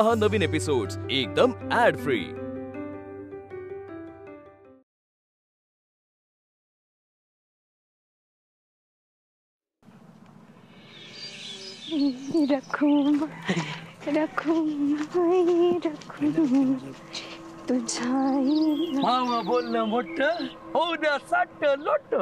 पहा नवीन एपिसोड्स एकदम add free. रखूं तुझा मामा बोलणं मोठं होऊ द्या साठ लोट।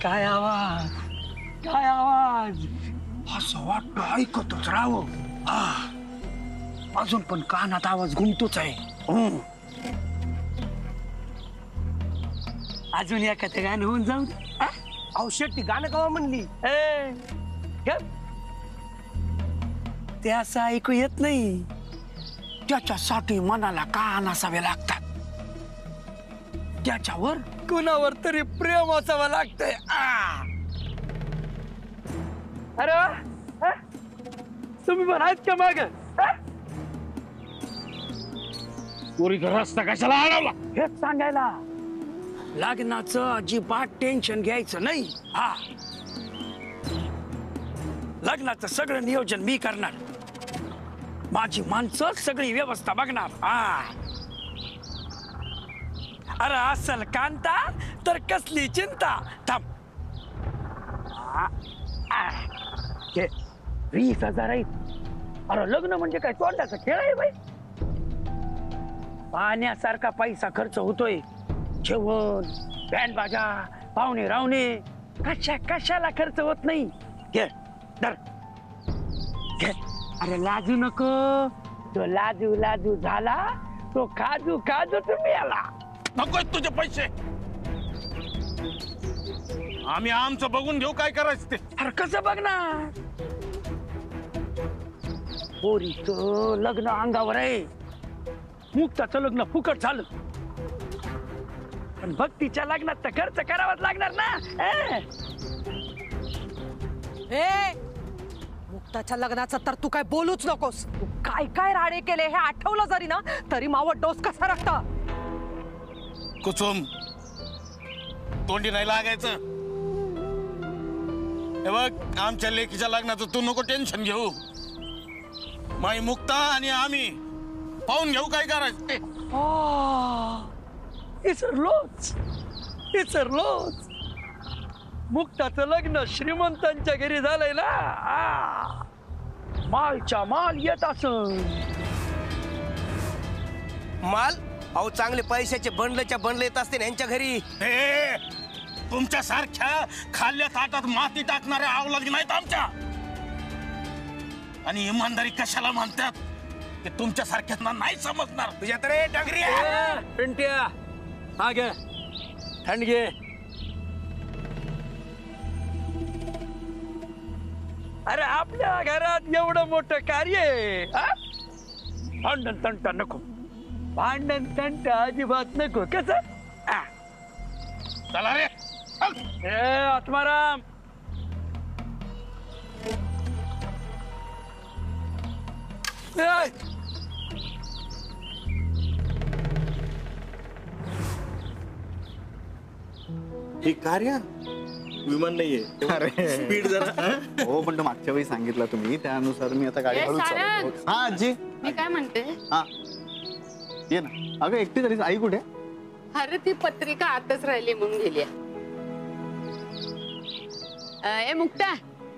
काय आवाज, काय आवाज, असं वाटतं ऐकतच राहावं। अजून पण कानात आवाज घुमतोच आहे। अजून एखादं गाणं होऊन जाऊ। औषध ती गाणं गावा म्हणली। ते असं ऐकू येत नाही, त्याच्यासाठी मनाला कान असावे लागतात, त्याच्यावर कुणावर तरी प्रेम असावं लागतंय। अरे तुम्ही पण आहेत का माग? पोरीचा रस्ता कशाला अडवला? हेच सांगायला, लग्नाचं अजिबात टेन्शन घ्यायचं नाही। लग्नाचं सगळं नियोजन मी करणार, माझी माणसं सगळी व्यवस्था बघणार। अरे असल कांता तर कसली चिंता। थांब, 20,000 आहेत। अरे लग्न म्हणजे काय तोंडाचा खेळ आहे बाई? पाण्यासारखा पैसा खर्च होतोय, जेवण, बँड बाजा, पाहुणे रावणे, कशाला खर्च होत नाही। घे धर, घे। अरे लाजू नको, तो लाजू झाला तो काजू तुम्ही आला। नकोय तुझे पैसे, आम्ही आमचं बघून घेऊ काय करायचं ते। अरे कसं बघणार, पोरीचं लग्न अंगावर आहे, मुक्ताचं लग्न फुकट झालं, पण भक्तीच्या लग्नात तर खर्च करावाच लागणार ना। मुक्ताच्या लग्नाचं तर तू काय बोलूच नकोस। तू काय काय राडे केले हे आठवलं जरी ना तरी मावं डोस कसा रखता। कुसुम, तोंडी नाही लागायचं। हे बघ, आमच्या लेकीच्या लग्नाचं तू नको टेन्शन घेऊ, माई मुक्ता आणि आम्ही पाहून घेऊ काय करायचं ते। विसरलोच, मुक्ताचं लग्न श्रीमंतांच्या घरी झालंय ना। मालच्या माल येत असं माल, अहो चांगले पैशाचे बंडलच्या बंडल येत असते यांच्या घरी। तुमच्या सारख्या खाल्ल्या ताटात माती टाकणाऱ्या आवलादी नाहीत आमच्या। आणि इमानदारी कशाला म्हणतात ते तुमच्या सारख्यांना नाही समजणार। तुझ्या तर डगरी पिंट्या, हा घे थंड घे। अरे आपल्या घरात एवढं मोठं कार्य आहे, भांडण तंटा नको, भांडण तंटा अजिबात नको। कसं चला रे, आत्माराम, हे कार्य विमान नाहीये। अरे स्पीड जरा। हो पण तो मागच्या वेळी सांगितलं तुम्ही, त्यानुसार मी आता गाडी हळूच चालवतो। हा आजी, मी काय म्हणते, हा ये ना। अगं एकटी तरीच, आई कुठे? अरे ती पत्रिका आतच राहिली म्हणून गेली। ए मुक्ता,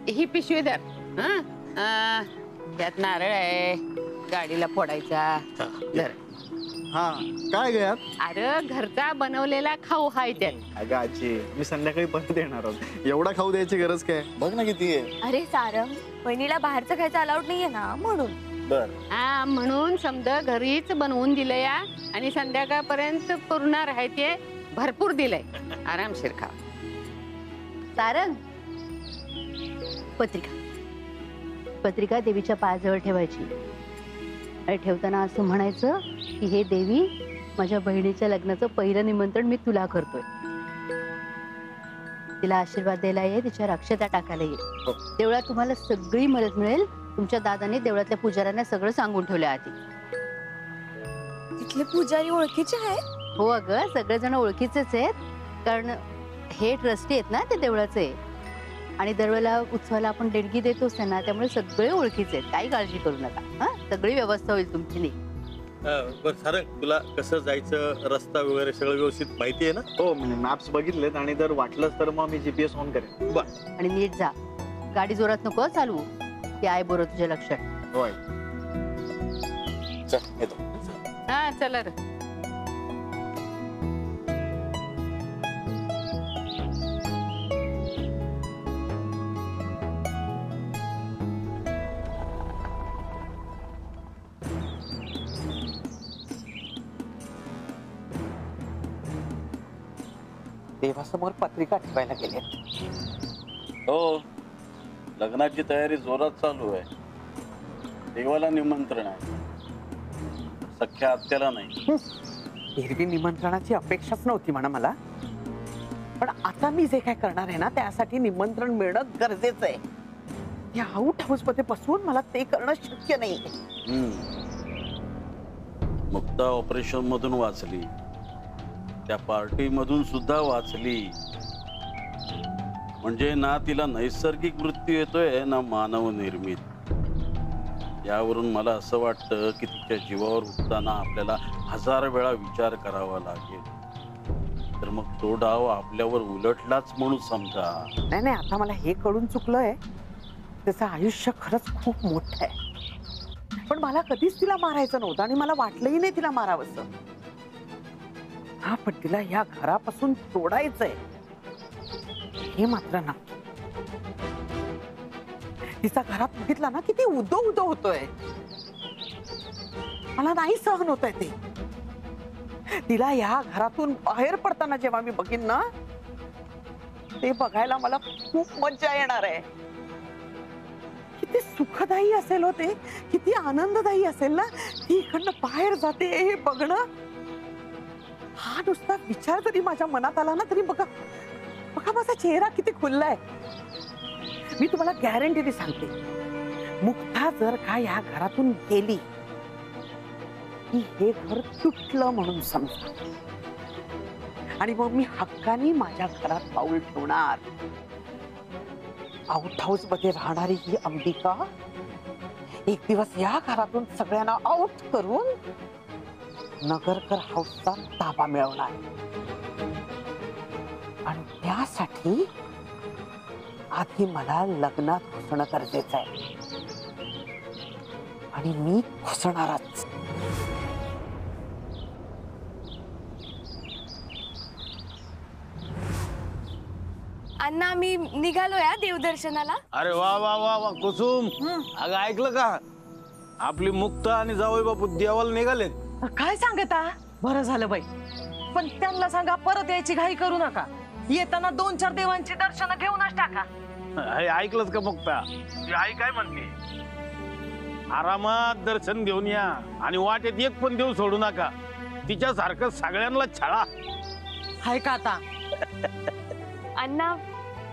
ही पिशवी धर। त्यात नारळ आहे, गाडीला फोडायचा। धर। हा काय गयात? अरे घरचा बनवलेला खाऊ हाय त्यात। अगं आजी, मी संध्याकाळी परत येणार आहोत, एवढा खाऊ द्यायची गरज काय? बघ ना किती आहे। अरे सारंग, बहिणीला बाहेरचं खायचं अलाउड नाहीये ना, म्हणून। बर, म्हणून समजा घरीच बनवून दिलं या, आणि संध्याकाळपर्यंत पुरणार आहे ते भरपूर दिलंय, आरामशीर खा। सारंग, पत्रिका देवीच्या पायाजवळ ठेवायची, आणि ठेवताना असं म्हणायचं की हे देवी, माझ्या बहिणीच्या लग्नाचं पहिलं निमंत्रण मी तुला करतोय, तिला आशीर्वाद द्यायला ये, तिच्यावर अक्षता टाकायला ये। देवळात तुम्हाला सगळी मदत मिळेल, तुमच्या दादाने देवळातल्या पुजाऱ्यांना सगळं सांगून ठेवलं आधी। तिथले पुजारी ओळखीचे आहेत? हो अगं, सगळेजण ओळखीचेच आहेत, कारण हे ट्रस्टी आहेत ना ते देवळाचे। आणि दरवेळेला उत्सवाला आपण देणगी देतोच त्यांना, त्यामुळे सगळे ओळखीचे आहेत, काही काळजी करू नका. हा, सगळी व्यवस्था होईल तुमची नीट. बरं सारंग, तुला कसं जायचं, रस्ता वगैरे सगळं व्यवस्थित माहिती आहे ना? हो, म्हणजे मॅप्स बघितलेत आणि जर वाटलंच तर मग मी GPS ऑन करेन. बर. आणि नीट जा, गाडी जोरात नको चालू, ती आहे बरोबर तुझ्या लक्षात. होय. चल येतो. हा चला रे. देवासमोर पत्रिका ठेवायला गेले. हो, लग्नाची तयारी जोरात चालू आहे. देवाला निमंत्रण आहे, सख्या आत्याला नाही. एरवी निमंत्रणाची अपेक्षाच नव्हती म्हणा मला, पण आता मी जे काय करणार आहे ना त्यासाठी निमंत्रण मिळणं गरजेचं आहे. या आउट हाऊस मध्ये बसून मला ते करणं शक्य नाही. मुक्ता ऑपरेशन मधून वाचली, त्या पार्टी मधून सुद्धा वाचली. म्हणजे ना तिला नैसर्गिक मृत्यू येतोय ना मानव निर्मित. यावरून मला असं वाटतं की तिच्या जीवावर उठताना आपल्याला 1000 वेळा विचार करावा लागेल. तर मग तो डाव आपल्यावर उलटलाच म्हणून समजा. नाही नाही, आता मला हे कळून चुकलंय, त्याचं आयुष्य खरंच खूप मोठं आहे. पण मला कधीच तिला मारायचं नव्हतं आणि मला वाटलंही नाही तिला मारावंसं. हा, पण तिला या घरापासून तोडायचंय हे मात्र नक्की. तिचा घरात बघितला ना किती उदो उदो होतोय, मला नाही सहन होत आहे ते. तिला या घरातून बाहेर पडताना जेव्हा मी बघीन ना, ते बघायला मला खूप मज्जा येणार आहे. किती सुखदायी असेल होते, किती आनंददायी असेल ना ती इकडनं बाहेर जाते हे बघणं. हा नुसता विचार जरी माझ्या मनात आला ना तरी बघा बघा माझा चेहरा किती खुललाय. मी तुम्हाला गॅरंटीने सांगते, मुक्ता जर का या घरातून गेली की हे घर तुटलं म्हणून समजा, आणि मग मी हक्कानी माझ्या घरात पाऊल ठेवणार. आउट हाऊस मध्ये राहणारी ही अंबिका एक दिवस या घरातून सगळ्यांना आउट करून नगरकर हाऊसचा ताबा मिळवणार. आणि त्यासाठी आधी मला लग्नात घुसणं गरजेचं आहे, आणि मी घुसणारच. अण्णा, आम्ही निघालो या देवदर्शनाला. अरे वा वा वा वा कुसुम, अगं ऐकलं का, आपली मुक्ता आणि जावई बापू देवाला निघालेत. काय सांगता, बरं झालं बाई. पण त्यांना सांगा परत यायची घाई करू नका, येताना 2-4 देवांची दर्शन घेऊनच टाका. हे ऐकलंच का मुक्ता, ती आई काय म्हणते, आरामात दर्शन घेऊन या आणि वाटेत एक पण देव सोडू नका. तिच्यासारखं सगळ्यांना छळा. हाय का आता? अण्णा,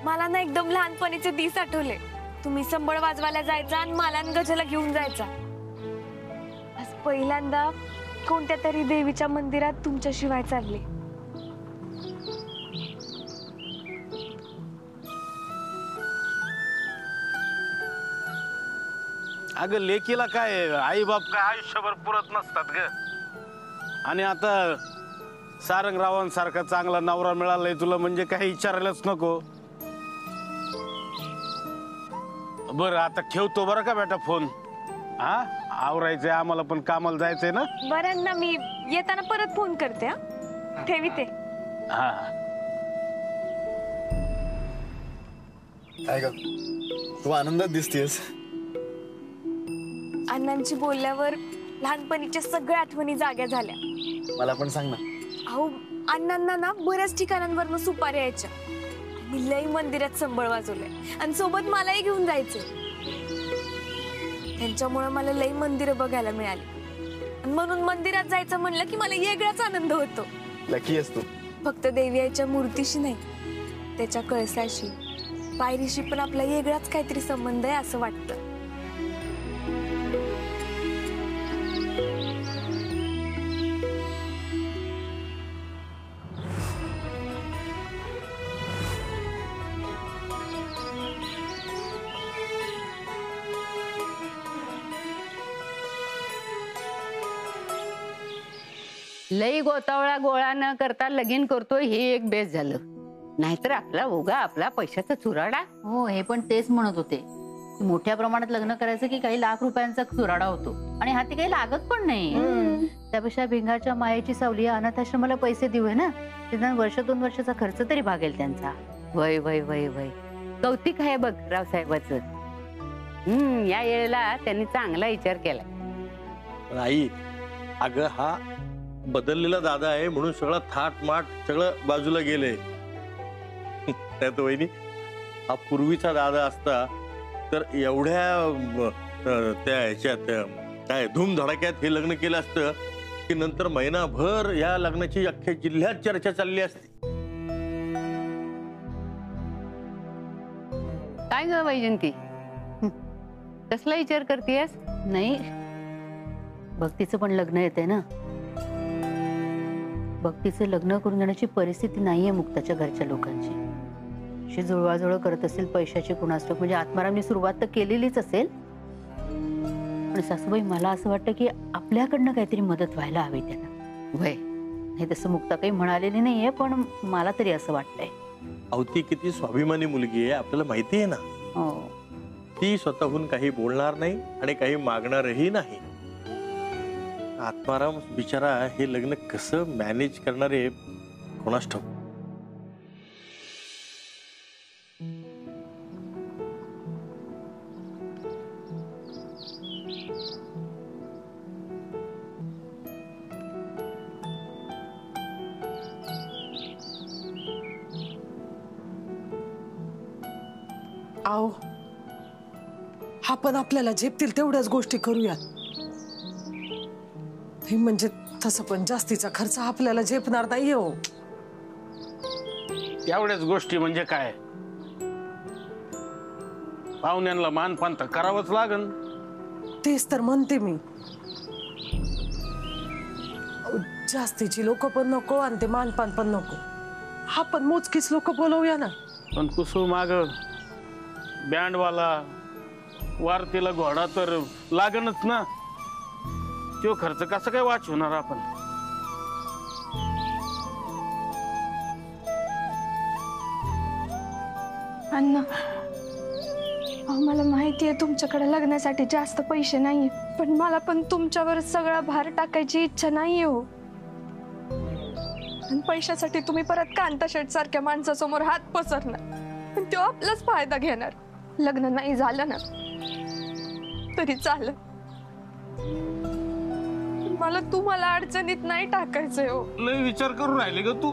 मला ना एकदम लहानपणीचे दिवस आठवले. तुम्ही संबळ वाजवायला जायचा आणि मला आणि गजाला घेऊन जायचा. आज पहिल्यांदा कोणत्या तरी देवीच्या मंदिरात तुमच्याशिवाय चालले. अगं लेकीला काय आई बाप काय आयुष्यभर पुरत नसतात ग. आणि आता सारंगरावांसारखा चांगला नवरा मिळालाय तुला म्हणजे काही विचारायलाच नको. बरं आता ठेवतो बरं का बेटा फोन. हा, आवरायचंय आम्हाला पण कामाला जायचंय ना. बरं ना, मी येताना परत फोन करते. हा, ठेवी ते. हा, काय ग, तू आनंदात दिसतेस. अण्णांची बोलल्यावर लहानपणीच्या सगळ्या आठवणी जाग्या झाल्या. मला पण सांग ना. अहो, अण्णांना ना बऱ्याच ठिकाणांवरनं सुपारी यायच्या. मी लई मंदिरात संबळ वाजवलंय आणि सोबत मलाही घेऊन जायचं. त्यांच्यामुळे मला लई मंदिरं बघायला मिळाली. आणि म्हणून मंदिरात जायचं म्हणलं की मला वेगळाच आनंद होतो. लकी आहेस तू. फक्त देवी आईच्या मूर्तीशी नाही, त्याच्या कळसाशी, पायरीशी पण आपला वेगळाच काहीतरी संबंध आहे असं वाटतं. लई गोतावळा गोळा न करता लगीन करतोय हे एक बेस झालं. नाहीतर आपला उगा आपला पैशाचा चुराडा. हो, हे पण तेच म्हणत होते की मोठ्या प्रमाणात लग्न करायचं की काही लाख रुपयांचा चुराडा होतो आणि हाती काही लागत पण नाही. त्यापेक्षा भिंगाच्या मायेची सावली या अनाथाश्रमाला पैसे देऊ ना, निदान वर्ष 2 वर्षाचा खर्च तरी भागेल त्यांचा. वय वय वय वय कौतिक आहे बघ रावसाहेबाचं. या वेळेला त्यांनी चांगला विचार केला. पण आई, अगं हा बदललेला दादा आहे म्हणून सगळं थाटमाट सगळं बाजूला गेलंय. त्यात वहिनी, हा पूर्वीचा दादा असता तर एवढ्या त्या ह्याच्यात काय धूमधडाक्यात हे लग्न केलं असतं की नंतर महिनाभर या लग्नाची अख्ख्या जिल्ह्यात चर्चा चालली असती. काय ग वैजंती, कसला विचार करतेस? नाही, भक्तीचं पण लग्न येते ना. भक्तीचं लग्न करून देण्याची परिस्थिती नाहीये मुक्ताच्या घरच्या लोकांची. अशी जुळवाजुळव करत असेल पैशाची कुणास ठाऊक. म्हणजे आत्मारामनी सुरुवात तर केलेलीच असेल, पण सासूबाई मला असं वाटतं की आपल्याकडनं काहीतरी मदत व्हायला हवी त्यांना. वय हे तसं मुक्ता काही म्हणालेली नाहीये, पण मला तरी असं वाटतंय. अवती किती स्वाभिमानी मुलगी आहे आपल्याला माहिती आहे ना. हो, ती स्वतःहून काही बोलणार नाही आणि काही मागणारही नाही. आत्माराम बिचारा हे लग्न कसं मॅनेज करणार आहे कोणास ठाऊक. आओ, आपण आपल्याला झेपतील तेवढ्याच गोष्टी करूयात. हे म्हणजे तसं पण जास्तीचा खर्च आपल्याला झेपणार नाही हो. एवढ्याच गोष्टी म्हणजे काय, पाहुण्यांना मानपान तर करावंच लागन. तेच तर म्हणते मी. जास्तीची लोक पण नको आणि ते मानपान पण नको. आपण मोजकीच लोक बोलवूया ना. पण कुसू माग बँडवाला वारतीला घोडा तर लागणच ना. तो खर्च कसा काय वाचवणार आपण? अण्णा, मला माहिती आहे तुमच्याकडे लग्नासाठी जास्त पैसे नाहीये, पण मला पण तुमच्यावर सगळा भार टाकायची इच्छा नाहीये हो. आणि पैशासाठी तुम्ही परत कांता शेट सारख्या माणसासमोर हात पसरणार, पण तो आपलाच फायदा घेणार. लग्न नाही झालं ना तरी चालेल, मला तुम्हाला अडचणीत नाही टाकायचंय हो. लय विचार करून राहिले ग तू.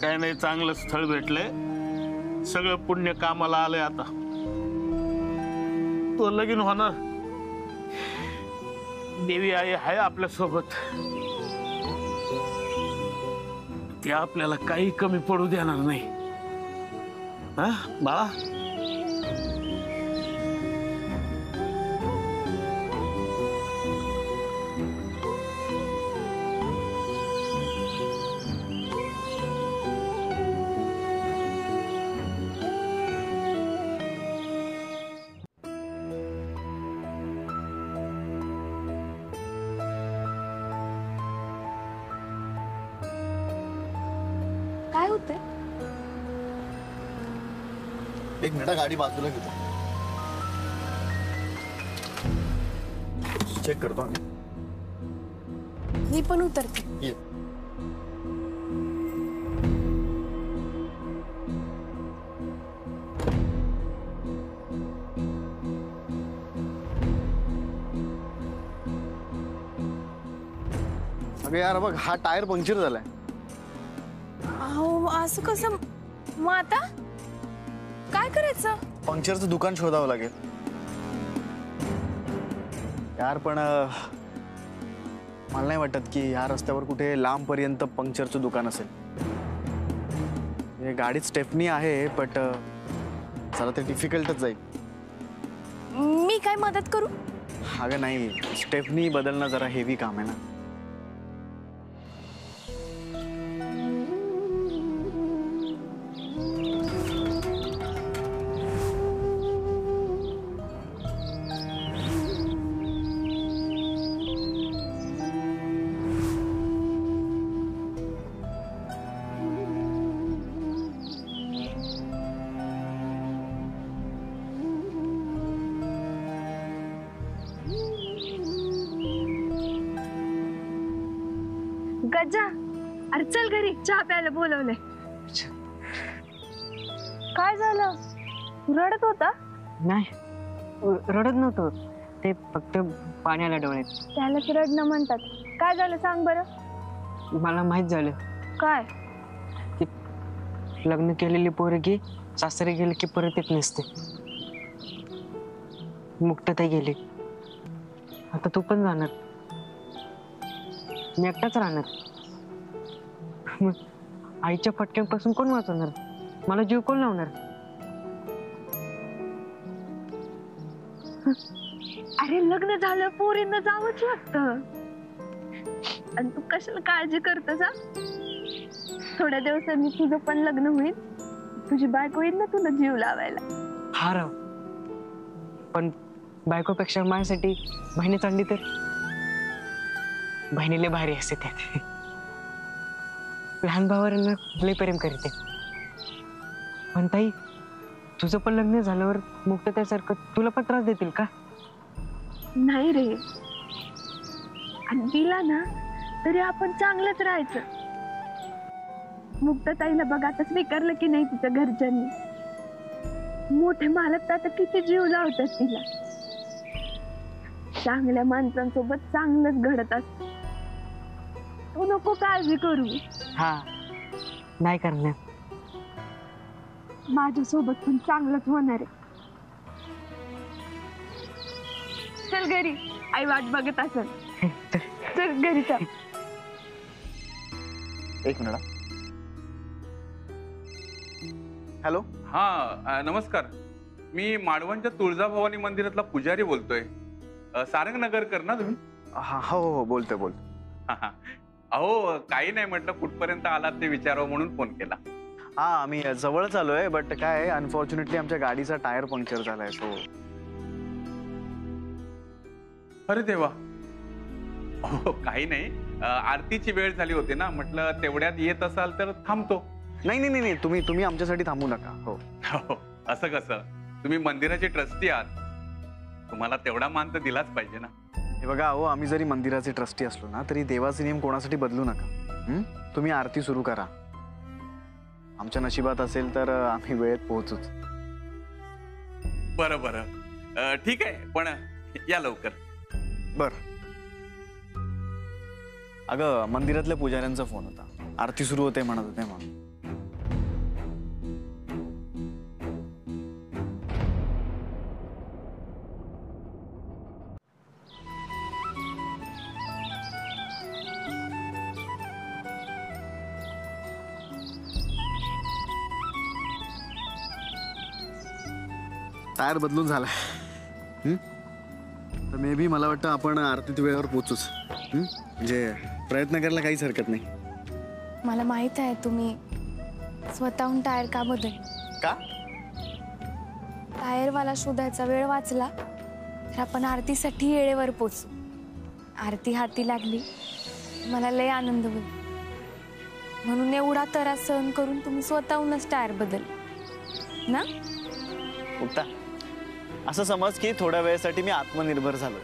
काय नाही, चांगलं स्थळ भेटलंय, सगळं पुण्य कामाला आलंय. आता तो लगीन होणार. देवी आई आहे आपल्या सोबत, ती आपल्याला काही कमी पडू देणार नाही. हा बाळा, काय होते? एक मिनिट, गाडी बाजूला घेतो, चेक करतो आम्ही. मी पण उतरते. ये. अगं यार बघ, हा टायर पंक्चर झालाय. अहो, असं कसं? मग आता काय करायचं? पंक्चरचं दुकान शोधावं लागेल यार. पण मला नाही वाटत की या रस्त्यावर कुठे लांब पर्यंत पंक्चरचं दुकान असेल. गाडीत स्टेफनी आहे, बट जरा ते डिफिकल्टच जाईल. मी काय मदत करू? अगं नाही, स्टेफनी बदलणं जरा हेवी काम आहे ना. गजा, अरे चल घरी, चहा प्यायला बोलवले. काय झालं? रडत होता? नाही, रडत नव्हतं, ते फक्त पाण्याला डोळ्यात. त्यालाच रडणं म्हणतात. काय झालं सांग बरं. मला माहित झालं. काय? लग्न केलेली पोरगी सासरे गेले की परत येत नसते. मुक्तताई गेली, आता तू पण जाणार, मी एकटाच राहणार. मग आईच्या फटक्यांपासून कोण वाचवणार? मला जीव कोण लावणार? अरे लग्न झालं पोरींना जावंच लागतं. आणि तू कशाला काळजी करतोस? थोड्या दिवसांनी तुझं पण लग्न होईल, तुझी बायको येईल ना तुला जीव लावायला. हा राव, पण बायकोपेक्षा माझ्यासाठी बहिणी चांगली तर. बहिणीला भारी असते त्यात. लहान भावांना लय प्रेम करते. पण ताई, तुझं पण लग्न झाल्यावर मुक्तताईसारखं तुला पण त्रास देतील का? नाही रे, आणि दिला ना तरी आपण चांगलंच राहायचं. मुक्तताईला बघ आता स्वीकारलं की नाही तिच्या घरच्यांनी. मोठे मालक तर आता किती जीव लावतात तिला. चांगल्या माणसांसोबत चांगलंच घडत असत. तू नको काळजी करू. हा, नाही करणार. माझ्यासोबत पण चांगलंच होणार आहे. चल घरी, आई वाट बघत असेल. चल घरी चल. एक मिनिट. हॅलो. हा नमस्कार, मी माडवणच्या तुळजाभवानी मंदिरातला पुजारी बोलतोय. सारंग नगरकर ना तुम्ही? हा, हो बोलतोय. अहो काही नाही, म्हटलं कुठपर्यंत आलात ते विचारावं म्हणून फोन केला. हा, आम्ही जवळच आलोय, बट काय अनफॉर्च्युनेटली आमच्या गाडीचा टायर पंक्चर झालाय. सो अरे देवा. हो काही नाही, आरतीची वेळ झाली होती ना, म्हटलं तेवढ्यात येत असाल तर थांबतो. नाही, तुम्ही आमच्यासाठी थांबू नका. हो, असं कसं? तुम्ही मंदिराचे ट्रस्टी आहात, तुम्हाला तेवढा मान तर दिलाच पाहिजे ना. हे बघा, अहो आम्ही जरी मंदिराचे ट्रस्टी असलो ना तरी देवाचे नियम कोणासाठी बदलू नका. तुम्ही आरती सुरू करा. आमच्या नशिबात असेल तर आम्ही वेळेत पोहोचूच. बरं ठीक आहे, पण या लवकर. बर. अगं, मंदिरातल्या पुजाऱ्यांचा फोन होता, आरती सुरू होते म्हणत होते म्हणून. टायर बदलून झालाय, तर मे बी मला वाटतं आपण आरतीत वेळेवर पोहोचूच. म्हणजे प्रयत्न करायला काहीच हरकत नाही. मला माहित आहे तुम्ही स्वतःहून टायर का बदल. का? टायरवाला शोधायचा वेळ वाचला तर आपण आरतीसाठी वेळेवर पोचू. आरती हाती लागली, मला लय आनंद होईल. म्हणून एवढा त्रास सहन करून तुम्ही स्वतःहूनच टायर बदल ना. मुक्ता, असं समज की थोड्या वेळेसाठी मी आत्मनिर्भर झालो.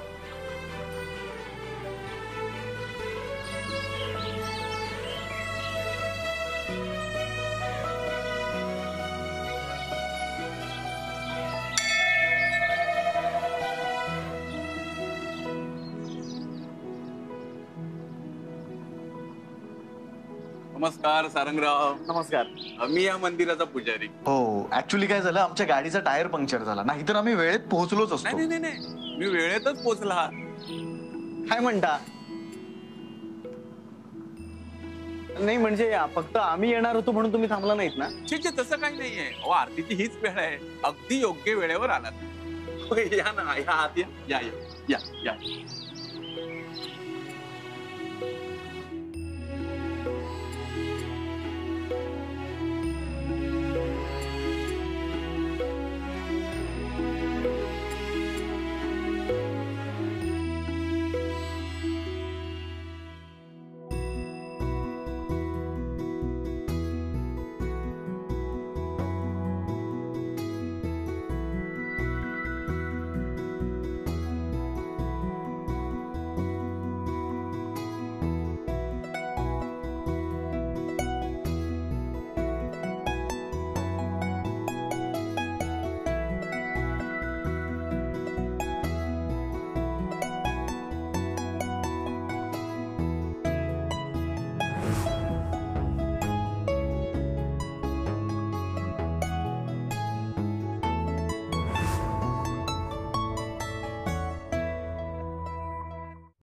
नमस्कार सारंगराव. नमस्कार. मी या मंदिराचा पुजारी. हो, ऍक्च्युली काय झालं, आमच्या गाडीचा टायर पंक्चर झाला, नाहीतर आम्ही वेळेत पोहोचलोच असतो. नाही, मी वेळेतच पोहोचला. काय म्हणता? नाही म्हणजे फक्त आम्ही येणार होतो म्हणून तुम्ही थांबला नाहीत ना? तसं काही नाहीये. अहो आरतीची हीच वेळ आहे, अगदी योग्य वेळेवर आलात. या ना, या आत या.